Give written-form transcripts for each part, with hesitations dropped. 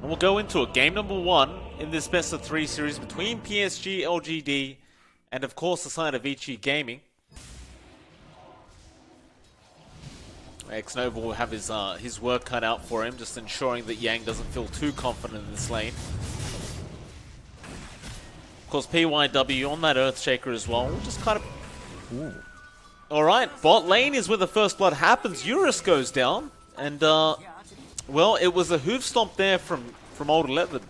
And we'll go into a game number 1 in this best of 3 series between PSG.LGD and of course the side of Vici Gaming. Xnova will have his work cut out for him, just ensuring that Yang doesn't feel too confident in this lane. Of course, PYW on that Earthshaker as well. We'll just kind of... Ooh. Alright, bot lane is where the first blood happens. Eurus goes down. And, well, it was a hoof stomp there from Old 11.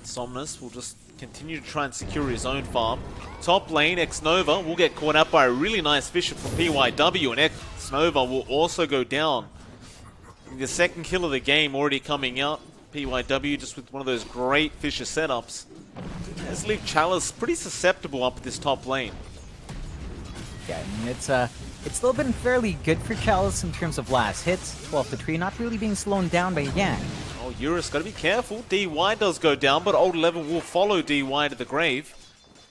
Somnus will just continue to try and secure his own farm. Top lane, Xnova will get caught out by a really nice Fisher from PYW, and Xnova will also go down. The second kill of the game already coming out. PYW just with one of those great Fisher setups. Let's leave Chalice pretty susceptible up at this top lane. Yeah, I mean, it's still been fairly good for Chalice in terms of last hits. 12-3, not really being slowed down by Yang. Oh, Eurus, gotta be careful. DY does go down, but Old 11 will follow DY to the grave.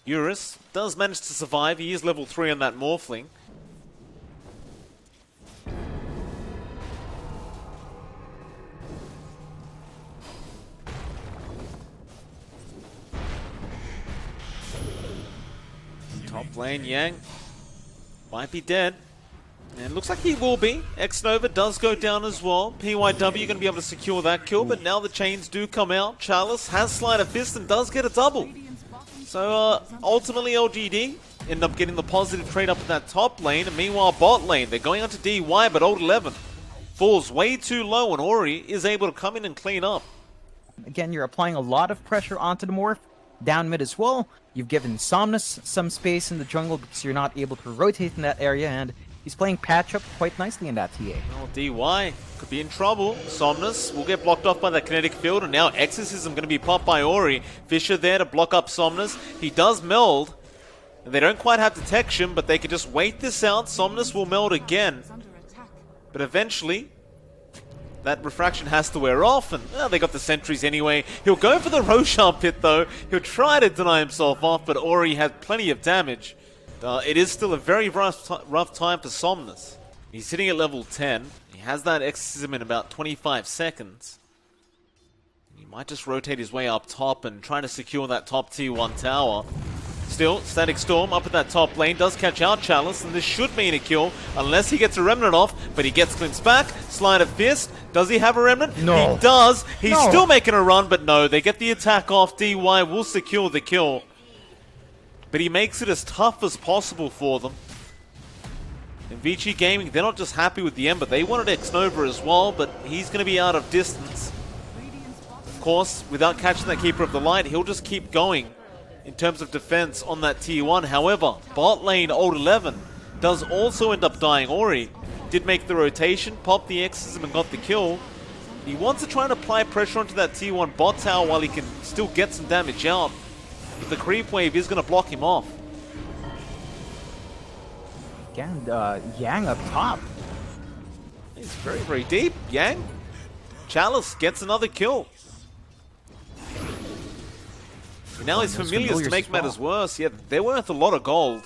Eurus does manage to survive. He is level 3 on that Morphling. Top lane, Yang might be dead. And looks like he will be. Xnova does go down as well. PYW going to be able to secure that kill, but now the chains do come out. Chalice has Sleight of Fist and does get a double. So ultimately LGD end up getting the positive trade up in that top lane, and meanwhile bot lane, they're going on to DY, but Old 11 falls way too low, and Ori is able to come in and clean up. Again, you're applying a lot of pressure onto the Morph. Down mid as well. You've given Somnus some space in the jungle because you're not able to rotate in that area, and he's playing patch up quite nicely in that TA. Oh, DY could be in trouble. Somnus will get blocked off by that kinetic field, and now Exorcism going to be popped by Ori. Fisher there to block up Somnus. He does meld, and they don't quite have detection, but they can just wait this out. Somnus will meld again, but eventually that refraction has to wear off, and they got the sentries anyway. He'll go for the Roshan pit though. He'll try to deny himself off, but Ori has plenty of damage. It is still a very rough time for Somnus. He's sitting at level 10. He has that Exorcism in about 25 seconds. He might just rotate his way up top and try to secure that top T1 tower. Still, Static Storm up at that top lane does catch out Chalice, and this should mean a kill unless he gets a Remnant off, but he gets glimpsed back. Sleight of Fist. Does he have a Remnant? No. He does. He's still making a run, but no, they get the attack off. DY will secure the kill, but he makes it as tough as possible for them. And Vici Gaming, they're not just happy with the Ember, they wanted Xnova as well, but he's going to be out of distance. Of course, without catching that Keeper of the Light, he'll just keep going in terms of defense on that T1. However, bot lane Old 11 does also end up dying. Ori did make the rotation, popped the Exorcism and got the kill. He wants to try and apply pressure onto that T1 bot tower while he can still get some damage out. But the creep wave is going to block him off. Again, Yang up top. He's very, very deep. Yang. Chalice gets another kill. Now his familiars to make matters worse. Yeah, they're worth a lot of gold.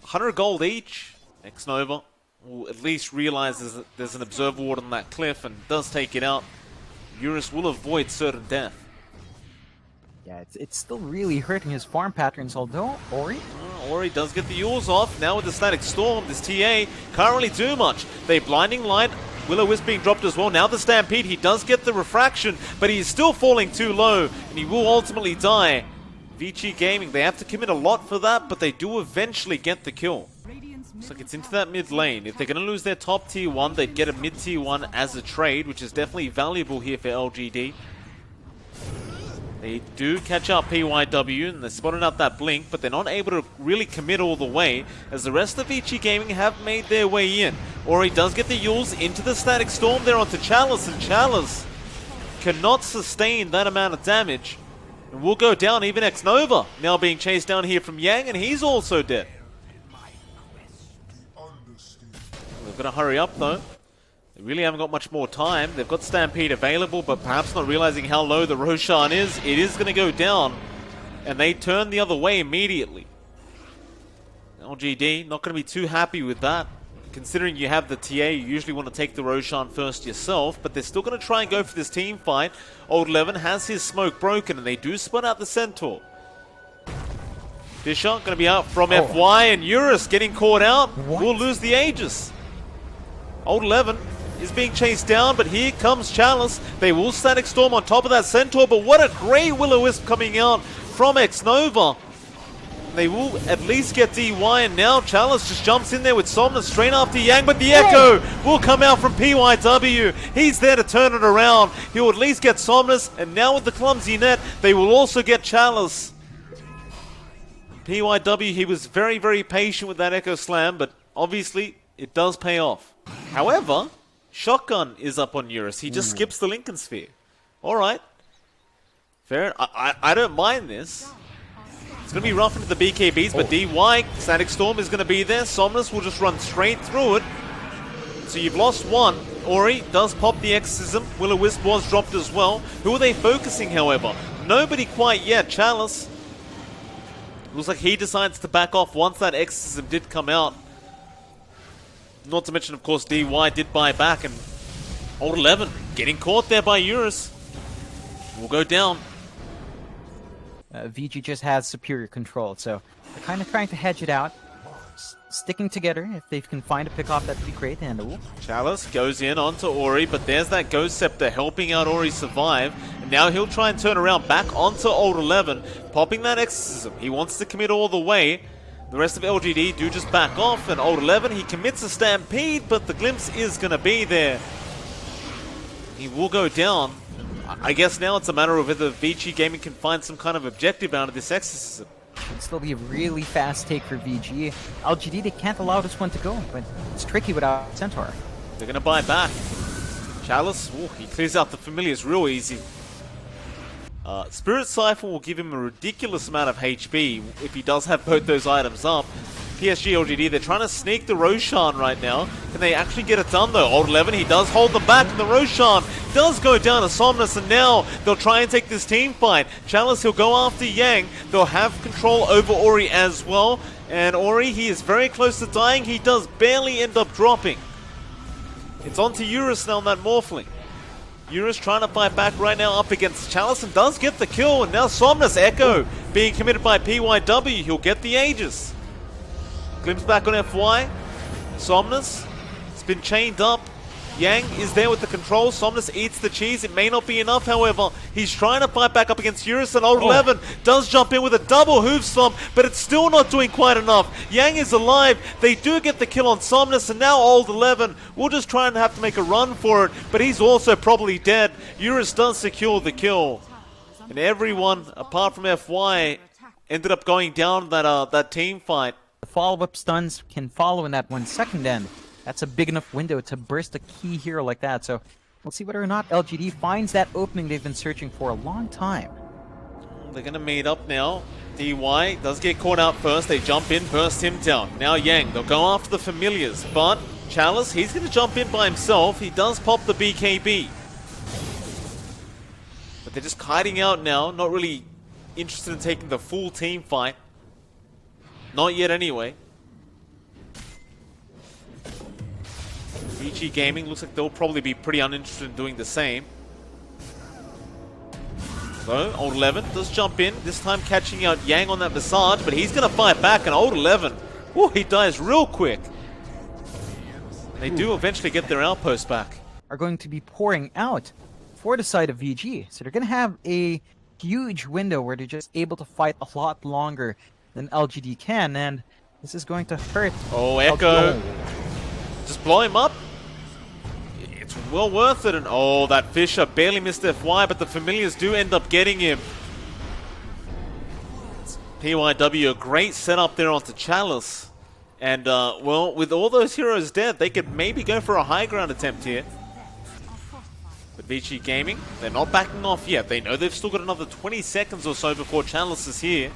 100 gold each. Xnova will at least realize there's an Observer Ward on that cliff and does take it out. Eurus will avoid certain death. Yeah, it's still really hurting his farm patterns, although Ori Ori does get the Yules off. Now with the Static Storm, this TA can't really do much. They Blinding Light, Will-O-Wisp being dropped as well. Now the Stampede, he does get the Refraction, but he's still falling too low, and he will ultimately die. Vici Gaming, they have to commit a lot for that, but they do eventually get the kill. Looks like it's into that mid lane. If they're going to lose their top tier 1, they'd get a mid tier 1 as a trade, which is definitely valuable here for LGD. They do catch up PYW, and they're spotting out that blink, but they're not able to really commit all the way, as the rest of Vici Gaming have made their way in. Ori does get the Yules into the Static Storm there onto Chalice, and Chalice cannot sustain that amount of damage. And will go down. Even Xnova now being chased down here from Yang, and he's also dead. They've got to hurry up though. They really haven't got much more time. They've got Stampede available, but perhaps not realizing how low the Roshan is. It is going to go down, and they turn the other way immediately. LGD not going to be too happy with that. considering you have the TA, you usually want to take the Roshan first yourself, but they're still going to try and go for this team fight. Old 11 has his smoke broken, and they do split out the Centaur. Fisher going to be out from FY, and Eurus getting caught out. Will lose the Aegis. Old 11 is being chased down, but here comes Chalice. They will Static Storm on top of that Centaur, but what a great Will-O-Wisp coming out from X-Nova. They will at least get DY, and now Chalice just jumps in there with Somnus straight after Yang, but the Echo will come out from PYW. He's there to turn it around. He'll at least get Somnus, and now with the clumsy net, they will also get Chalice. PYW, he was very, very patient with that Echo Slam, but obviously it does pay off. However, Shotgun is up on Eurus. He just skips the Lincoln Sphere. Alright. Fair. I don't mind this. It's going to be rough into the BKBs, but DY, Static Storm is going to be there. Somnus will just run straight through it. So you've lost one. Ori does pop the Exorcism. Will-O-Wisp was dropped as well. Who are they focusing, however? Nobody quite yet. Chalice. Looks like he decides to back off once that Exorcism did come out. Not to mention, of course, DY did buy back, and Old 11 getting caught there by Eurus. Will go down. VG just has superior control, so they're kind of trying to hedge it out. Sticking together, if they can find a pick off, that'd be great. And Chalice goes in onto Ori, but there's that Ghost Scepter helping out Ori survive. And now he'll try and turn around back onto Old 11, popping that Exorcism. He wants to commit all the way. The rest of LGD do just back off, and Old 11, he commits a Stampede, but the glimpse is going to be there. He will go down. I guess now it's a matter of whether Vici Gaming can find some kind of objective out of this Exorcism. It'll still be a really fast take for VG. LGD, they can't allow this one to go, but it's tricky without Centaur. They're going to buy back. Chalice, ooh, he clears out the Familiars real easy. Spirit Siphon will give him a ridiculous amount of HP if he does have both those items up. PSG.LGD, they're trying to sneak the Roshan right now. Can they actually get it done though? Old 11, he does hold them back, and the Roshan does go down to Somnus, and now they'll try and take this team fight. Chalice, he'll go after Yang. They'll have control over Ori as well. And Ori, he is very close to dying. He does barely end up dropping. It's onto Eurus now on that Morphling. Eurus trying to fight back right now up against Chalice and does get the kill. And now Somnus Echo being committed by PYW. He'll get the Aegis. Glimpse back on FY. Somnus has been chained up. Yang is there with the control. Somnus eats the cheese. It may not be enough, however. He's trying to fight back up against Eurus, and Old 11 does jump in with a double hoof stomp, but it's still not doing quite enough. Yang is alive. They do get the kill on Somnus, and now Old 11 will just try and have to make a run for it, but he's also probably dead. Eurus does secure the kill. And everyone, apart from FY, ended up going down that team fight. The follow-up stuns can follow in that 1 second, and that's a big enough window to burst a key hero like that. So we'll see whether or not LGD finds that opening they've been searching for a long time. They're going to meet up now. DY does get caught out first. They jump in, burst him down. Now Yang, they'll go after the Familiars, but Chalice, he's going to jump in by himself. He does pop the BKB. But they're just hiding out now, not really interested in taking the full team fight. Not yet anyway. Vici Gaming looks like they'll probably be pretty uninterested in doing the same. So, Old 11 does jump in, this time catching out Yang on that Visage, but he's going to fight back, and Old 11, whoa, he dies real quick. They do eventually get their outpost back. Are going to be pouring out for the side of VG, so they're going to have a huge window where they're just able to fight a lot longer than LGD can, and this is going to hurt. Oh, Echo. Just blow him up. It's well worth it. And oh, that Fisher barely missed FY, but the Familiars do end up getting him. PYW, a great setup there onto Chalice. And, well, with all those heroes dead, they could maybe go for a high ground attempt here. But Vici Gaming, they're not backing off yet. They know they've still got another 20 seconds or so before Chalice is here.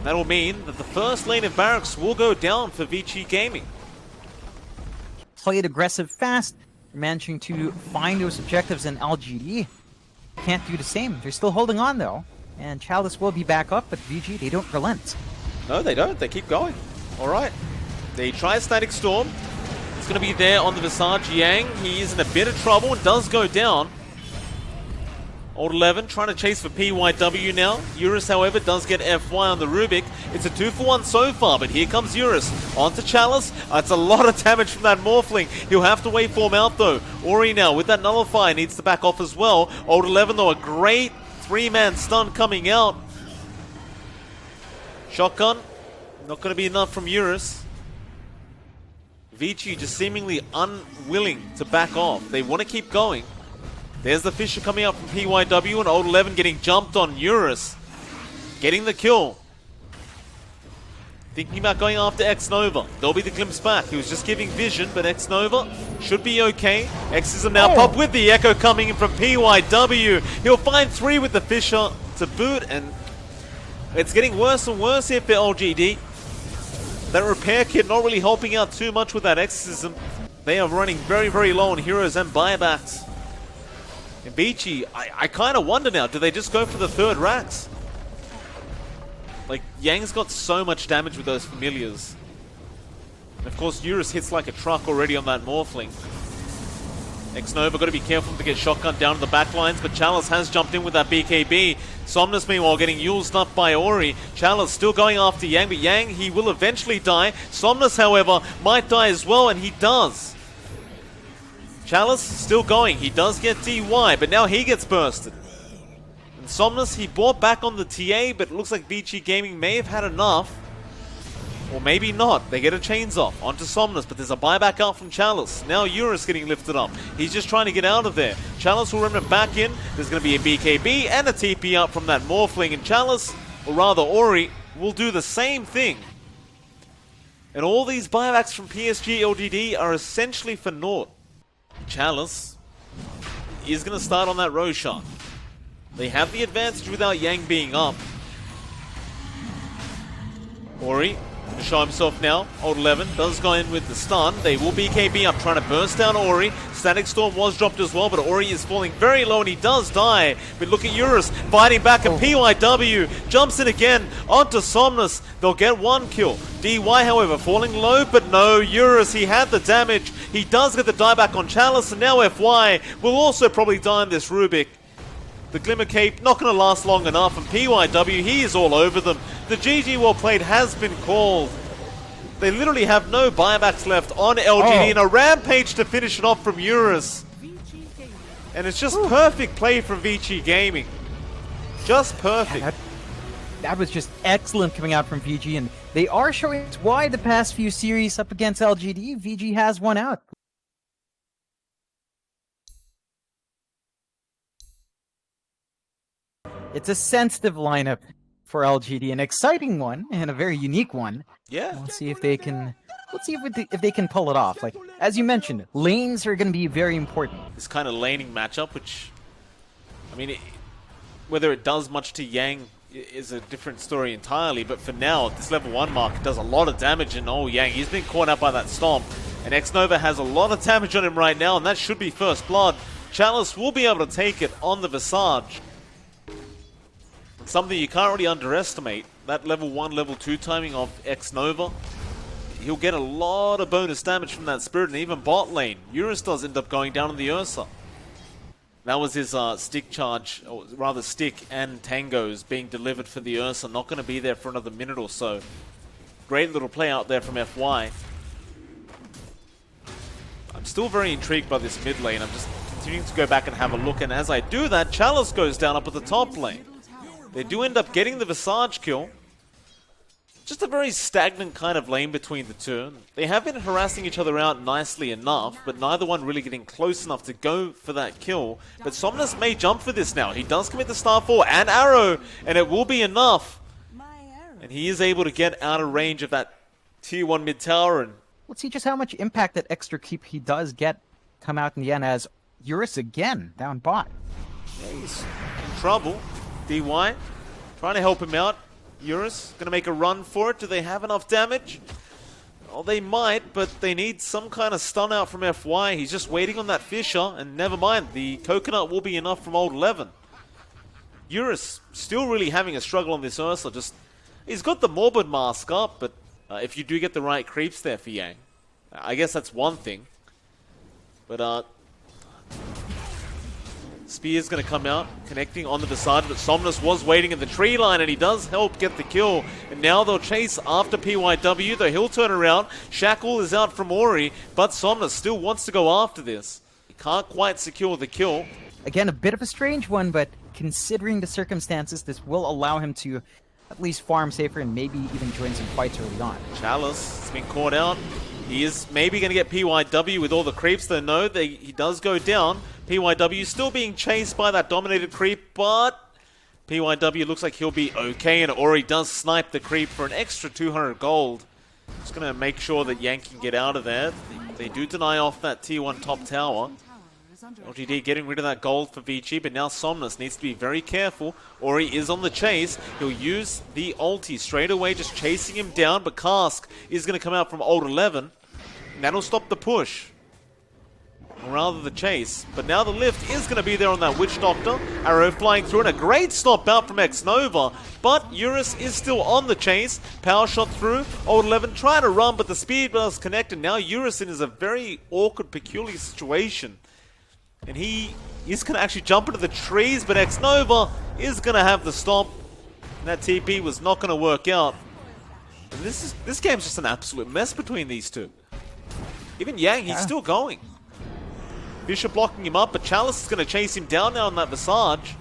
That'll mean that the first lane of barracks will go down for Vici Gaming. Played aggressive fast, managing to find those objectives, in LGD can't do the same. They're still holding on though, and Chalice will be back up, but VG, they don't relent. No, they don't. They keep going. All right. They try Static Storm. going to be there on the Visage. Yang, he is in a bit of trouble and does go down. Old 11 trying to chase for PYW now. Eurus, however, does get FY on the Rubik. It's a 2-for-1 so far, but here comes Eurus. Onto Chalice. It's a lot of damage from that Morphling. He'll have to waveform out, though. Ori now, with that Nullifier, needs to back off as well. Old 11, though, a great 3-man stun coming out. Shotgun. Not going to be enough from Eurus. Vici just seemingly unwilling to back off. They want to keep going. There's the Fisher coming up from PYW, and Old 11 getting jumped on Eurus. Getting the kill. Thinking about going after X-Nova. There'll be the glimpse back. He was just giving vision, but X-Nova should be okay. Xism now pop with the Echo coming in from PYW. He'll find 3 with the Fisher to boot, and it's getting worse and worse here for LGD. That repair kit not really helping out too much with that Exorcism. They are running very, very low on heroes and buybacks. And Vici, I kind of wonder now, do they just go for the 3rd racks? Like, Yang's got so much damage with those familiars. And of course, Eurus hits like a truck already on that Morphling. X-Nova got to be careful to get shotgun down to the back lines, but Chalice has jumped in with that BKB. Somnus, meanwhile, getting used up by Ori. Chalice still going after Yang, but Yang, he will eventually die. Somnus, however, might die as well, and he does. Chalice still going. He does get DY, but now he gets bursted. And Somnus, he brought back on the TA, but it looks like Vici Gaming may have had enough. Or maybe not. They get a chains off onto Somnus, but there's a buyback out from Chalice. Now Eurus getting lifted up. He's just trying to get out of there. Chalice will remnant back in. There's going to be a BKB and a TP up from that Morphling. And Chalice, or rather Ori, will do the same thing. And all these buybacks from PSG.LGD are essentially for naught. Chalice is going to start on that Roshan. They have the advantage without Yang being up. Ori to show himself now. Old 11 does go in with the stun. They will BKB up, trying to burst down Ori. Static Storm was dropped as well, but Ori is falling very low and he does die. But look at Eurus fighting back, and PYW jumps in again onto Somnus. They'll get 1 kill. DY, however, falling low, but no, Eurus, he had the damage. He does get the dieback on Chalice, and now FY will also probably die in this Rubik. The Glimmer Cape not going to last long enough, and PYW, he is all over them. The GG well played has been called. They literally have no buybacks left on LGD, and a Rampage to finish it off from Eurus. And it's just perfect play from Vici Gaming. Just perfect. Yeah, that was just excellent coming out from VG, and they are showing us why the past few series up against LGD, VG has won out. It's a sensitive lineup for LGD, an exciting one and a very unique one. Yeah. Let's see if they can. Let's see if they can pull it off. Like as you mentioned, lanes are going to be very important. This kind of laning matchup, which, I mean, whether it does much to Yang is a different story entirely. But for now, at this level 1 mark, it does a lot of damage. And oh, Yang, he's been caught out by that Stomp. And X-Nova has a lot of damage on him right now, and that should be first blood. Chalice will be able to take it on the Visage. Something you can't really underestimate, that level 1, level 2 timing of X-Nova. He'll get a lot of bonus damage from that Spirit, and even bot lane. Eurus does end up going down on the Ursa. That was his stick charge, or rather stick and tangos being delivered for the Ursa. Not going to be there for another minute or so. Great little play out there from FY. I'm still very intrigued by this mid lane. I'm just continuing to go back and have a look, and as I do that, Chalice goes down up at the top lane. They do end up getting the Visage kill. Just a very stagnant kind of lane between the two. They have been harassing each other out nicely enough, but neither one really getting close enough to go for that kill. But Somnus may jump for this now. He does commit the Starfall and Arrow, and it will be enough. And he is able to get out of range of that tier 1 mid tower. And let's see just how much impact that extra keep he does get come out in the end as Eurus again down bot. Yeah, he's in trouble. DY trying to help him out. Eurus going to make a run for it. Do they have enough damage? Oh, they might, but they need some kind of stun out from FY. He's just waiting on that Fisher, and never mind. The Coconut will be enough from Old 11. Eurus still really having a struggle on this Ursa. He's got the Morbid mask up, but if you do get the right creeps there for Yang, I guess that's one thing. But Spear's going to come out, connecting on the Visage, but Somnus was waiting in the tree line, and he does help get the kill. And now they'll chase after PYW, though he'll turn around. Shackle is out from Ori, but Somnus still wants to go after this. He can't quite secure the kill. Again, a bit of a strange one, but considering the circumstances, this will allow him to at least farm safer and maybe even join some fights early on. Chalice has been caught out. He is maybe going to get PYW with all the creeps, though no, he does go down. PYW still being chased by that dominated creep, but PYW looks like he'll be okay, and Ori does snipe the creep for an extra 200 gold. Just going to make sure that Yang can get out of there. They do deny off that tier 1 top tower. LGD getting rid of that gold for Vici, but now Somnus needs to be very careful. Ori is on the chase. He'll use the ulti straight away, just chasing him down, but Cask is going to come out from Old 11. And that'll stop the push, or rather the chase. But now the lift is going to be there on that Witch Doctor. Arrow flying through, and a great stop out from X-Nova. But Eurus is still on the chase. Power shot through. Old 11 trying to run, but the speed does connect, and now Eurus is a very awkward, peculiar situation. And he is going to actually jump into the trees, but X-Nova is going to have the stop. And that TP was not going to work out. And this game's just an absolute mess between these two. Even Yang, he's still going. Fisher blocking him up, but Chalice is going to chase him down now on that Visage.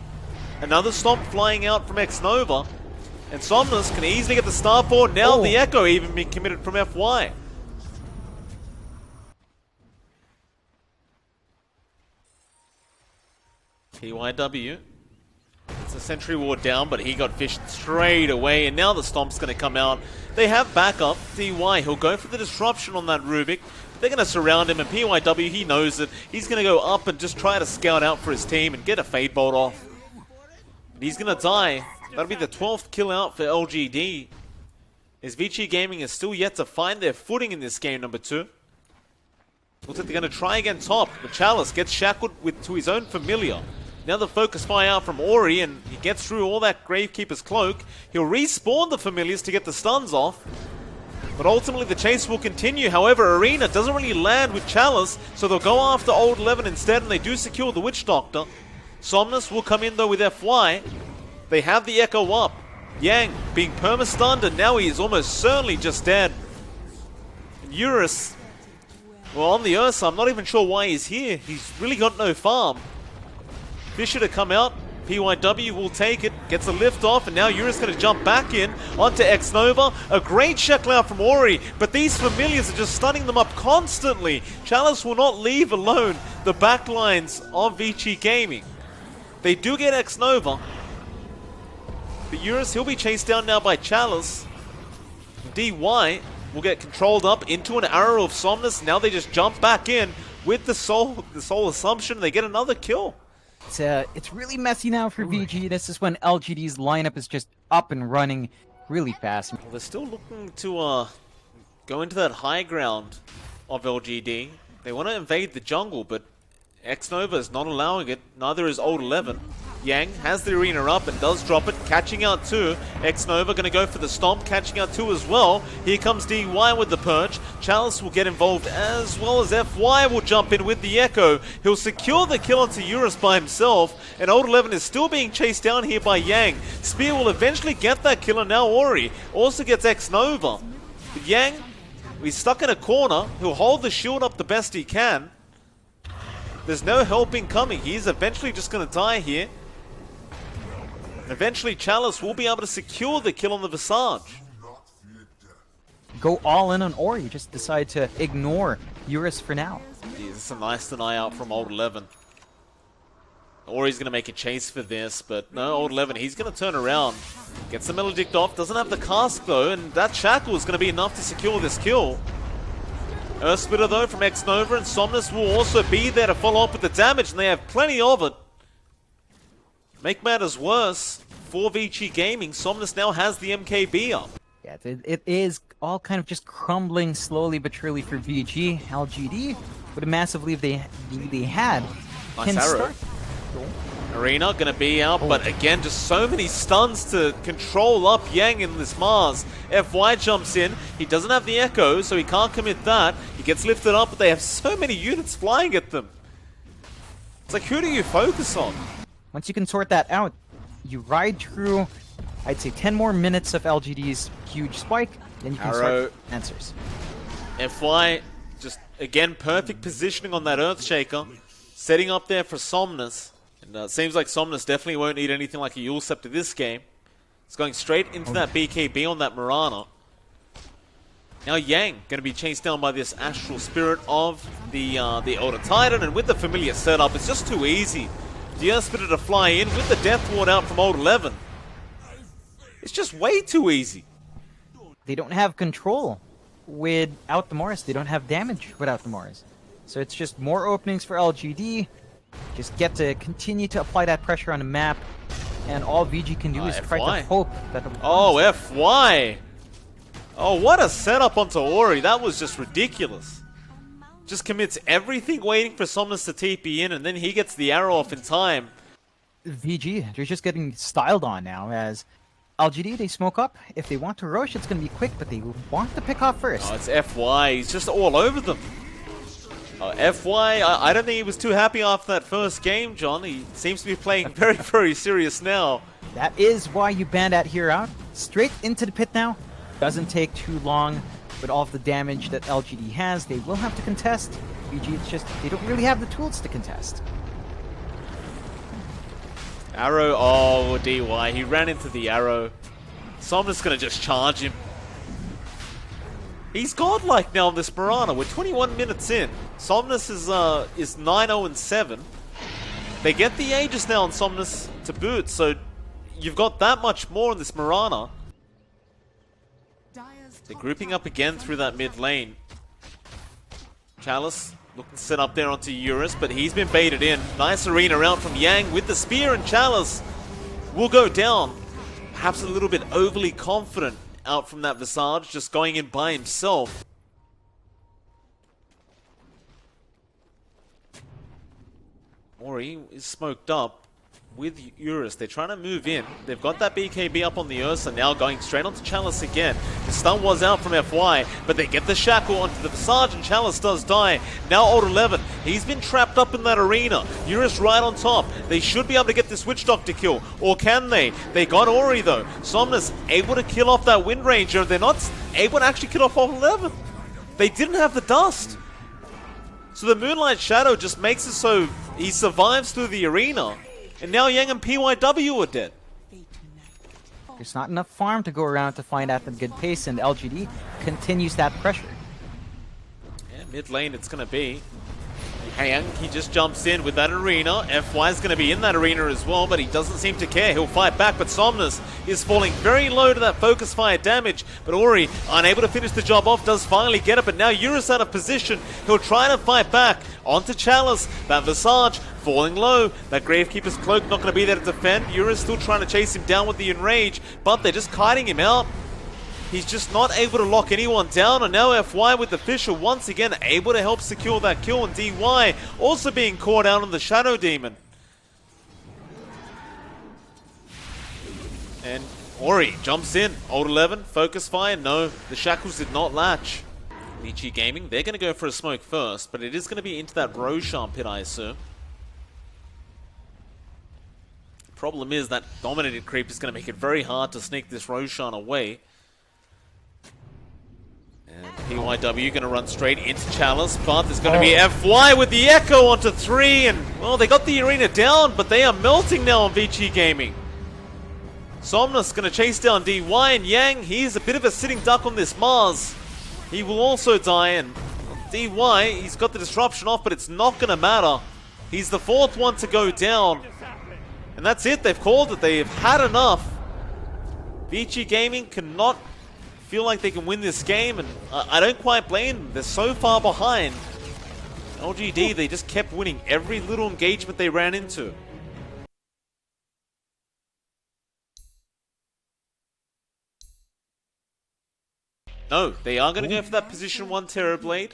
Another stomp flying out from X-Nova. And Somnus can easily get the Starport. Now the Echo even being committed from FY. PYW. It's a Sentry Ward down, but he got fished straight away, and now the Stomp's going to come out. They have backup. DY, he'll go for the Disruption on that Rubik. They're going to surround him, and PYW, he knows it. He's going to go up and just try to scout out for his team and get a Fade Bolt off. But he's going to die. That'll be the 12th kill out for LGD. As Vici Gaming is still yet to find their footing in this game, number 2. Looks like they're going to try again top, but Chalice gets shackled to his own familiar. Now the focus fire out from Ori, and he gets through all that Gravekeeper's cloak. He'll respawn the familiars to get the stuns off. But ultimately the chase will continue. However, Arena doesn't really land with Chalice, so they'll go after Old 11 instead, and they do secure the Witch Doctor. Somnus will come in though with FY. They have the Echo up. Yang being perma-stunned, and now he is almost certainly just dead. And Eurus, well, on the Ursa, I'm not even sure why he's here. He's really got no farm. Fisher to come out. PYW will take it, gets a lift off, and now Eurus going to jump back in onto X-Nova. A great shackle out from Ori, but these familiars are just stunning them up constantly. Chalice will not leave alone the backlines of Vici Gaming. They do get X-Nova, but Eurus, he'll be chased down now by Chalice. DY will get controlled up into an arrow of Somnus. Now they just jump back in with the soul Assumption. They get another kill. It's really messy now for VG. This is when LGD's lineup is just up and running really fast. Well, they're still looking to go into that high ground of LGD. They want to invade the jungle, but X-Nova is not allowing it. Neither is Old 11. Yang has the arena up and does drop it, catching out 2. X-Nova going to go for the stomp, catching out 2 as well. Here comes DY with the perch. Chalice will get involved as well as FY will jump in with the Echo. He'll secure the kill onto Eurus by himself, and Old 11 is still being chased down here by Yang. Spear will eventually get that kill, and now Ori also gets X-Nova. But Yang, he's stuck in a corner. He'll hold the shield up the best he can. There's no helping coming. He's eventually just going to die here. Eventually, Chalice will be able to secure the kill on the Visage. Go all in on Ori. Just decide to ignore Eurus for now. This is a nice deny out from Old 11. Ori's going to make a chase for this, but no, Old 11, he's going to turn around. Gets the Melodict off, doesn't have the cask though, and that shackle is going to be enough to secure this kill. Earth Splitter though from X-Nova, and Somnus will also be there to follow up with the damage, and they have plenty of it. Make matters worse, for Vici Gaming, Somnus now has the MKB up. Yeah, it is all kind of just crumbling slowly but surely for VG. LGD, with a massive lead they had, Nice arrow. Arena gonna be out, but again, just so many stuns to control up Yang in this Mars. FY jumps in. He doesn't have the Echo, so he can't commit that. He gets lifted up, but they have so many units flying at them. It's like, who do you focus on? Once you can sort that out, you ride through, I'd say, 10 more minutes of LGD's huge spike, then you can start answers. FY, just, again, perfect positioning on that Earthshaker. Setting up there for Somnus. And it seems like Somnus definitely won't need anything like a Yule Scepter this game. It's going straight into that BKB on that Mirana. Now Yang going to be chased down by this Astral Spirit of the Elder Titan, and with the familiar setup, it's just too easy. The Earth Spitter to fly in with the Death Ward out from Old 11. It's just way too easy. They don't have control without the Mars. They don't have damage without the Mars. So it's just more openings for LGD. Just get to continue to apply that pressure on the map. And all VG can do is try to hope that the FY! Oh, what a setup onto Ori. That was just ridiculous. Just commits everything waiting for Somnus to TP in, and then he gets the arrow off in time. VG, they're just getting styled on now as LGD, they smoke up. If they want to rush, it's going to be quick, but they want to pick off first. Oh, it's FY. He's just all over them. FY, I don't think he was too happy after that first game, John. He seems to be playing very, very serious now. That is why you ban that here out. Straight into the pit now. Doesn't take too long with all of the damage that LGD has. They will have to contest. VG, it's just, they don't really have the tools to contest. Arrow, oh, DY. He ran into the arrow. Somnus going to just charge him. He's godlike now on this Mirana. We're 21 minutes in. Somnus is 9-0-7. They get the Aegis now on Somnus to boot, so you've got that much more in this Mirana. They're grouping up again through that mid lane. Chalice looking to set up there onto Eurus, but he's been baited in. Nice arena out from Yang with the spear, and Chalice will go down. Perhaps a little bit overly confident out from that Visage, just going in by himself. Ori is smoked up with Eurus. They're trying to move in. They've got that BKB up on the Ursa, now going straight onto Chalice again. The stun was out from FY, but they get the shackle onto the Visage, and Chalice does die. Now Old 11, he's been trapped up in that arena. Eurus right on top. They should be able to get this Witch Doctor kill, or can they? They got Ori though. Somnus able to kill off that Wind Ranger, and they're not able to actually kill off Old 11. They didn't have the dust. So the Moonlight Shadow just makes it so he survives through the arena. And now Yang and PYW are dead. There's not enough farm to go around to find out the good pace, and LGD continues that pressure. Yeah, mid lane it's going to be. Yang, he just jumps in with that arena. FY is going to be in that arena as well, but he doesn't seem to care. He'll fight back, but Somnus is falling very low to that focus fire damage. But Ori, unable to finish the job off, does finally get it, but now Eurus out of position. He'll try to fight back onto Chalice. That Visage falling low. That Gravekeeper's Cloak not going to be there to defend. Eurus still trying to chase him down with the Enrage, but they're just kiting him out. He's just not able to lock anyone down, and now FY with the Fisher once again able to help secure that kill, and DY also being caught out on the Shadow Demon. And Ori jumps in. Old 11, focus fire, no, the shackles did not latch. Vici Gaming, they're going to go for a smoke first, but it is going to be into that Roshan pit, I assume. Problem is that Dominated Creep is going to make it very hard to sneak this Roshan away. And PYW going to run straight into Chalice, but there's going to be FY with the Echo onto 3, and, well, they got the arena down, but they are melting now on Vici Gaming. Somnus going to chase down DY, and Yang, he's a bit of a sitting duck on this Mars. He will also die, and DY, he's got the disruption off, but it's not going to matter. He's the fourth one to go down. And that's it, they've called it, they've had enough. Vici Gaming cannot feel like they can win this game, and I don't quite blame them. They're so far behind. LGD, they just kept winning every little engagement they ran into. No, they are going to go for that position 1 Terrorblade.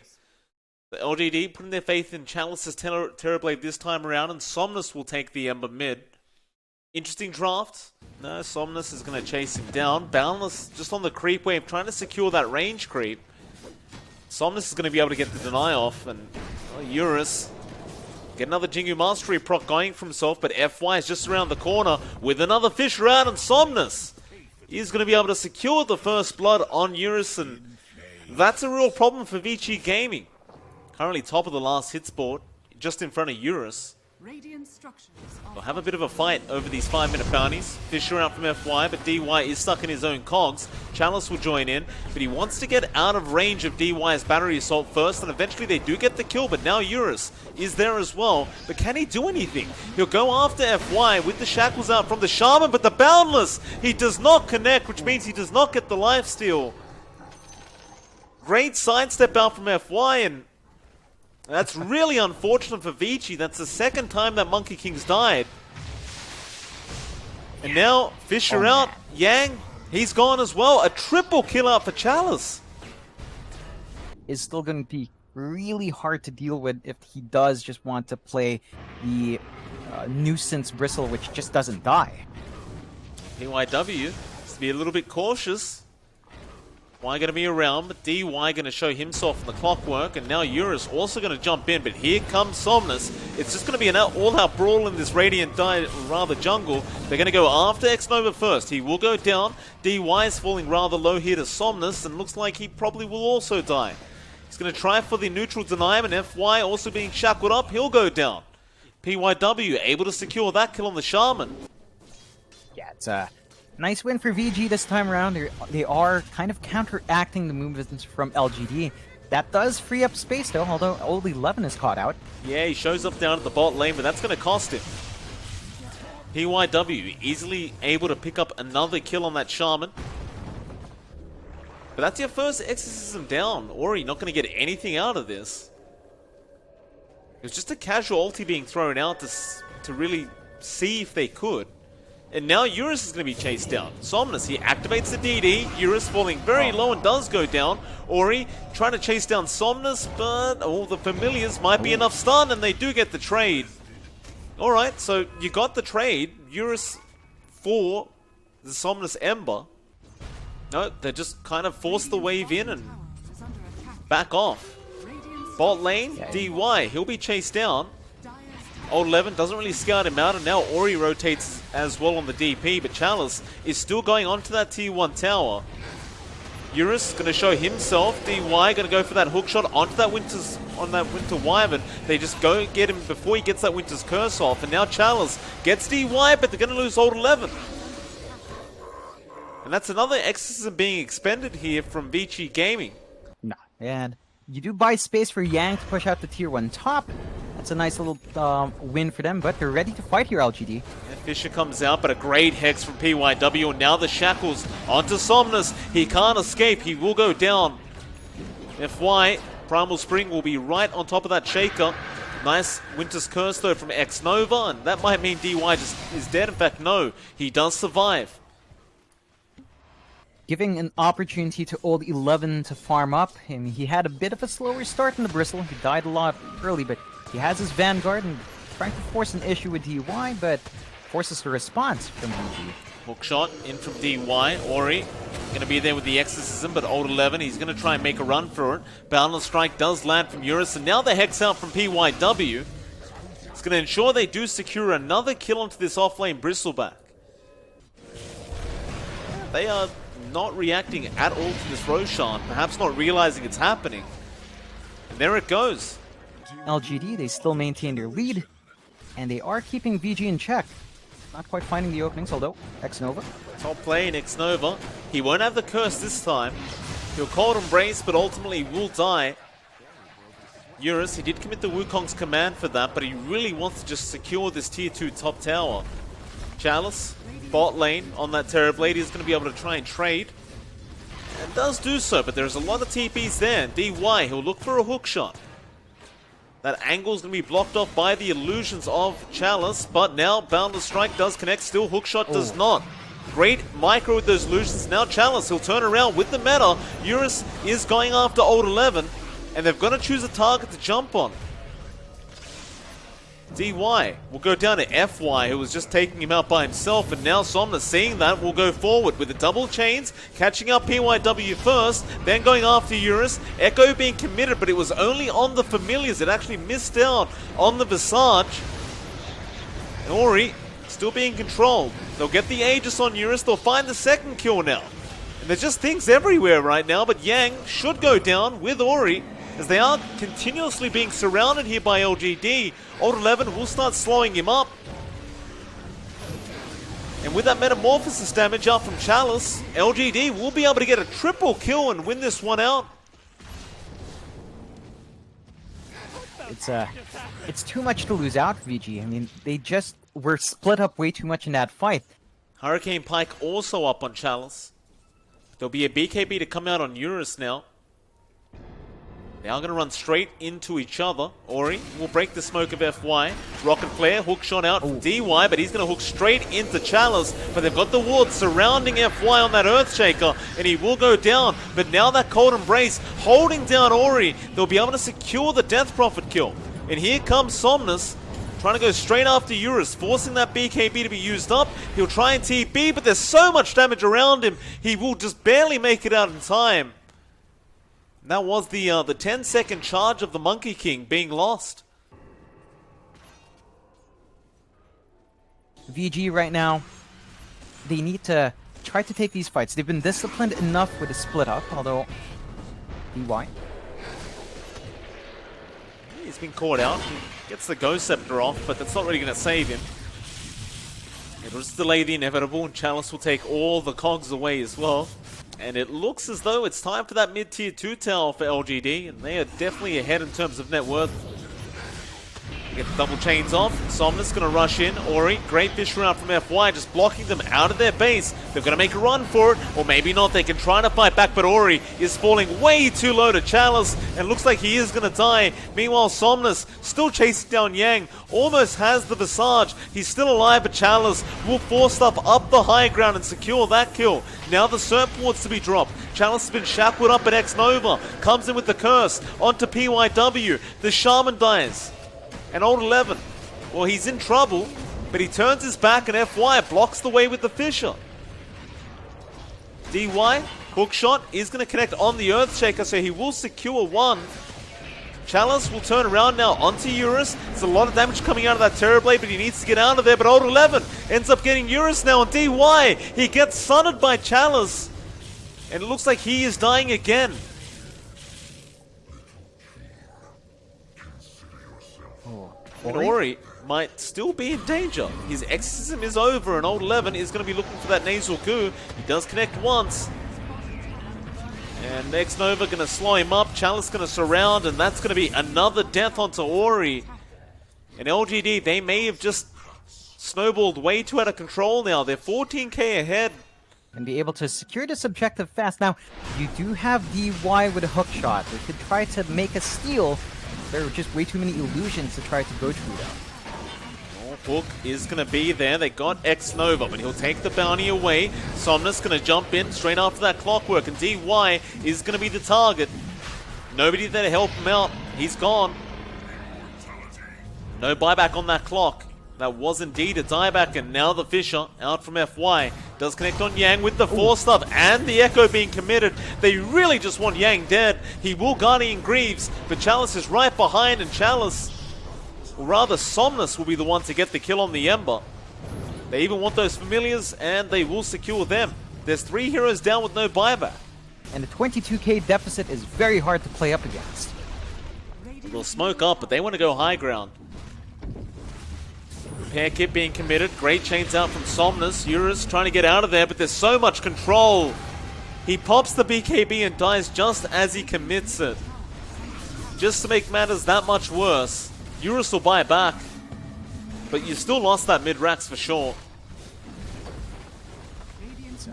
But LGD putting their faith in Chalice's Terrorblade this time around, and Somnus will take the Ember mid. Interesting draft. No, Somnus is going to chase him down. Boundless just on the creep wave, trying to secure that range creep. Somnus is going to be able to get the deny off, and Eurus get another Jingu Mastery proc going for himself, but FY is just around the corner with another Fisher out, and Somnus is going to be able to secure the first blood on Eurus, and that's a real problem for Vici Gaming. Currently top of the last hits board, just in front of Eurus. They'll have a bit of a fight over these 5-minute bounties. Fisher out from FY, but DY is stuck in his own cogs. Chalice will join in, but he wants to get out of range of DY's battery assault first, and eventually they do get the kill, but now Eurus is there as well. But can he do anything? He'll go after FY with the shackles out from the Shaman, but the Boundless, he does not connect, which means he does not get the lifesteal. Great sidestep out from FY, and that's really unfortunate for Vici. That's the second time that Monkey King's died. And now Fisher out. Yang, he's gone as well. A triple kill out for Chalice. Is still going to be really hard to deal with if he does just want to play the nuisance Bristle, which just doesn't die. PYW has to be a little bit cautious. Y going to be around, but DY going to show himself in the clockwork, and now Eurus also going to jump in, but here comes Somnus. It's just going to be an all-out brawl in this Radiant jungle. They're going to go after X-Nova first. He will go down. DY is falling rather low here to Somnus, and looks like he probably will also die. He's going to try for the neutral deny, and FY also being shackled up. He'll go down. PYW able to secure that kill on the Shaman. Yeah, it's a nice win for VG this time around. They are kind of counteracting the movements from LGD. That does free up space though, although old 11 is caught out. Yeah, he shows up down at the bot lane, but that's going to cost him. PYW easily able to pick up another kill on that Shaman. But that's your first exorcism down. Ori not going to get anything out of this. It was just a casual ulti being thrown out to really see if they could. And now Eurus is going to be chased down. Somnus, he activates the DD. Eurus falling very low and does go down. Ori trying to chase down Somnus, but all the familiars might be enough stun, and they do get the trade. Alright, so you got the trade. Eurus for the Somnus Ember. No, they just kind of force the wave in and back off. Bot lane, DY, he'll be chased down. Old 11 doesn't really scout him out, and now Ori rotates as well on the DP, but Chalice is still going onto that T1 tower. Eurus going to show himself. DY going to go for that hook shot onto that Winter Wyvern. They just go get him before he gets that Winter's Curse off, and now Chalice gets DY, but they're going to lose Old 11. And that's another exorcism being expended here from Vici Gaming. Nah, and you do buy space for Yang to push out the tier 1 top. That's a nice little win for them, but they're ready to fight here, LGD. And Fisher comes out, but a great hex from PYW, and now the shackles onto Somnus. He can't escape, he will go down. FY, Primal Spring will be right on top of that Shaker. Nice Winter's Curse though from X-Nova, and that might mean DY just is dead. In fact, no, he does survive. Giving an opportunity to old 11 to farm up, and he had a bit of a slower start in the Bristle. He died a lot early, but he has his Vanguard and trying to force an issue with DY, but forces a response from VG. Hook shot in from DY. Ori going to be there with the Exorcism, but old 11, he's going to try and make a run for it. Boundless Strike does land from Eurus, and now the Hex out from PYW. It's going to ensure they do secure another kill onto this offlane Bristleback. They are not reacting at all to this Roshan, perhaps not realizing it's happening. And there it goes. LGD, they still maintain their lead, and they are keeping VG in check. Not quite finding the openings, although X-Nova. Top play in X-Nova. He won't have the curse this time. He'll Cold Embrace, but ultimately will die. Eurus, he did commit the Wukong's command for that, but he really wants to just secure this tier 2 top tower. Chalice, bot lane on that Terrorblade, is going to be able to try and trade. And does do so, but there's a lot of TPs there. DY, he'll look for a hook shot. That angle's going to be blocked off by the illusions of Chalice, but now Boundless Strike does connect, still hookshot does not. Great micro with those illusions. Now Chalice, he'll turn around with the meta. Eurus is going after old 11. and they've got to choose a target to jump on. DY will go down to FY, who was just taking him out by himself, and now Somnus, seeing that, will go forward with the double chains, catching up PYW first, then going after Eurus. Echo being committed, but it was only on the Familiars. It actually missed out on the Visage. And Ori still being controlled. They'll get the Aegis on Eurus, they'll find the second kill now. And there's just things everywhere right now, but Yang should go down with Ori, as they are continuously being surrounded here by LGD. Old 11 will start slowing him up. And with that Metamorphosis damage out from Chalice, LGD will be able to get a triple kill and win this one out. It's too much to lose out, Vici. I mean, they just were split up way too much in that fight. Hurricane Pike also up on Chalice. There'll be a BKB to come out on Eurus now. They are going to run straight into each other. Ori will break the smoke of FY. Rocket Flare, hook shot out from DY, but he's going to hook straight into Chalice. But they've got the ward surrounding FY on that Earthshaker, and he will go down. But now that Cold Embrace holding down Ori, they'll be able to secure the Death Prophet kill. And here comes Somnus, trying to go straight after Eurus, forcing that BKB to be used up. He'll try and TP, but there's so much damage around him, he will just barely make it out in time. That was the 10-second charge of the Monkey King being lost. VG right now, they need to try to take these fights. They've been disciplined enough with a split up, although DY. He's been caught out. He gets the Ghost Scepter off, but that's not really going to save him. It'll just delay the inevitable, and Chalice will take all the cogs away as well. And it looks as though it's time for that mid-tier 2 tower for LGD, and they are definitely ahead in terms of net worth. Get the double chains off. Somnus going to rush in. Ori, great fish round from FY, just blocking them out of their base. They're going to make a run for it, or maybe not. They can try to fight back, but Ori is falling way too low to Chalice, and looks like he is going to die. Meanwhile, Somnus still chasing down Yang, almost has the Visage. He's still alive, but Chalice will force stuff up the high ground and secure that kill. Now the Serp wards to be dropped. Chalice has been shackled up at X-Nova. Comes in with the Curse onto PYW. The Shaman dies. And Old 11, well, he's in trouble, but he turns his back and FY blocks the way with the Fisher. DY, hookshot, is going to connect on the Earthshaker, so he will secure one. Chalice will turn around now onto Eurus. There's a lot of damage coming out of that Terrorblade, but he needs to get out of there. But Old 11 ends up getting Eurus now on DY. He gets sundered by Chalice, and it looks like he is dying again. And Ori might still be in danger. His exorcism is over, and Old 11 is going to be looking for that nasal coup. He does connect once. And X-Nova going to slow him up. Chalice going to surround, and that's going to be another death onto Ori. And LGD, they may have just snowballed way too out of control now. They're 14k ahead. And be able to secure this objective fast. Now, you do have DY with a hook shot. They could try to make a steal. There are just way too many illusions to try to go through that. Hook is going to be there. They got X-Nova, but he'll take the bounty away. Somnus going to jump in straight after that Clockwork, and DY is going to be the target. Nobody there to help him out. He's gone. No buyback on that clock. That was indeed a dieback, and now the Fisher out from FY does connect on Yang with the Force Stuff and the Echo being committed. They really just want Yang dead. He will Guardian Greaves, but Chalice is right behind, and Chalice, or rather Somnus, will be the one to get the kill on the Ember. They even want those Familiars, and they will secure them. There's 3 heroes down with no buyback. And the 22k deficit is very hard to play up against. They'll smoke up, but they want to go high ground. Repair kit being committed. Great chains out from Somnus. Eurus trying to get out of there, but there's so much control. He pops the BKB and dies just as he commits it. Just to make matters that much worse, Eurus will buy back. But you still lost that mid-racks for sure. It's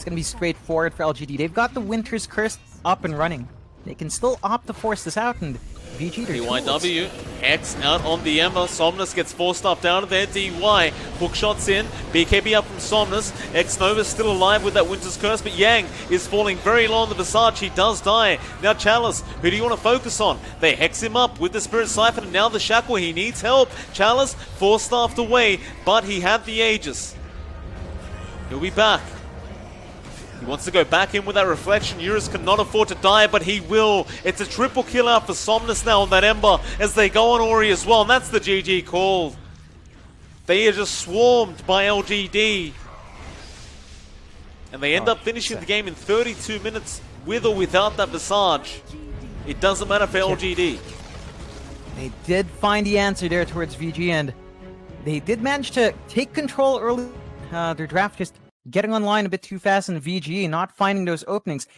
going to be straightforward for LGD. They've got the Winter's Curse up and running. They can still opt to force this out, and VG, their tools. DYW, X out on the Ember. Somnus gets forced up down there. DY, hook shots in. BKB up from Somnus. X Nova still alive with that Winter's Curse, but Yang is falling very low on the Visage. He does die. Now Chalice, who do you want to focus on? They hex him up with the Spirit Siphon, and now the Shackle. He needs help. Chalice, 4-staffed away, but he had the Aegis. He'll be back. He wants to go back in with that Reflection. Eurus cannot afford to die, but he will. It's a triple kill out for Somnus now on that Ember as they go on Ori as well, and that's the GG call. They are just swarmed by LGD. And they end up finishing the game in 32 minutes with or without that Visage. It doesn't matter for LGD. They did find the answer there towards VG, and they did manage to take control early. Their draft just getting online a bit too fast, and VG not finding those openings.